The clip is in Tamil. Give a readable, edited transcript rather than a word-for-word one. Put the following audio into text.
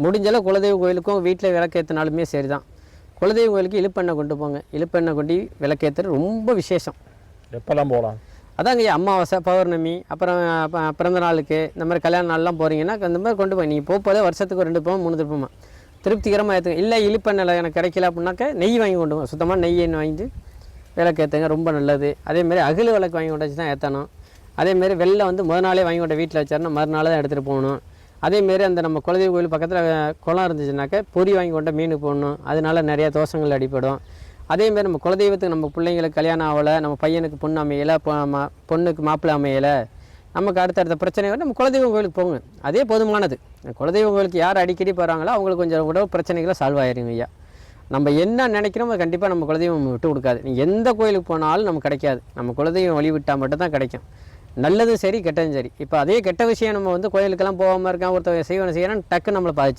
முடிஞ்சளவு குலதெய்வ கோயிலுக்கும் வீட்டில் விளக்கேற்றினாலுமே சரி தான். குலதெய்வ கோயிலுக்கு இழுப்பெண்ணெய் கொண்டு போங்க. இழுப்பெண்ணெய் கொண்டு விளக்கேற்றுறது ரொம்ப விசேஷம். எப்போல்லாம் போகலாம்? அதாங்க அமாவாசை, பௌர்ணமி, அப்புறம் பிறந்த நாளுக்கு, இந்த மாதிரி கல்யாண நாள்லாம் போகிறீங்கன்னா அந்த மாதிரி கொண்டு போய் நீங்கள் போதே வருஷத்துக்கு 2 திருப்பமா 3 திருப்பமா திருப்திகரமாக ஏற்றுங்க. இல்லை இழுப்பெண்ணெய் எனக்கு கிடைக்கல அப்படின்னாக்கா நெய் வாங்கி கொண்டு போங்க. சுத்தமாக நெய் எண்ணெய் வாங்கிட்டு விளக்கு ஏற்றுங்க, ரொம்ப நல்லது. அதேமாரி அகல் விளக்கு வாங்கி கொண்டு வச்சு தான் ஏற்றணும். அதேமாரி வெள்ளை வந்து முதல் நாளே வாங்கி கொண்ட வீட்டில் வச்சாருன்னா மறுநாள் தான் எடுத்துகிட்டு போகணும். அதேமாரி அந்த நம்ம குலதெய்வ கோயில் பக்கத்தில் குளம் இருந்துச்சுனாக்கா பொறி வாங்கி கொண்ட மீன் போடணும். அதனால நிறையா தோஷங்கள் அடிப்படும். அதேமாரி நம்ம குலதெய்வத்துக்கு நம்ம பிள்ளைங்களுக்கு கல்யாணம் ஆகலை, நம்ம பையனுக்கு பொண்ணு அமையலை, பொண்ணுக்கு மாப்பிள்ளை அமையலை, நமக்கு அடுத்தடுத்த பிரச்சனை நம்ம குலதெய்வ கோயிலுக்கு போங்க. அதே போதுமானது. குலதெய்வ கோயிலுக்கு யார் அடிக்கடி போகிறாங்களோ அவங்களுக்கு கொஞ்சம் உடல் பிரச்சனைகளை சால்வ் ஆயிருங்க ஐயா. நம்ம என்ன நினைக்கிறோமோ கண்டிப்பாக நம்ம குலதெய்வம் விட்டு கொடுக்காது. நீங்கள் எந்த கோயிலுக்கு போனாலும் நமக்கு கிடைக்காது. நம்ம குலதெய்வம் வழி விட்டால் மட்டும்தான் கிடைக்கும். நல்லதும் சரி, கெட்டதும் சரி. இப்போ அதே கெட்ட விஷயம் நம்ம வந்து கோயிலுக்கெல்லாம் போகாமல் இருக்கான், ஒருத்தர் செய்யணும் டக்குன்னு நம்மளை பாதிச்சு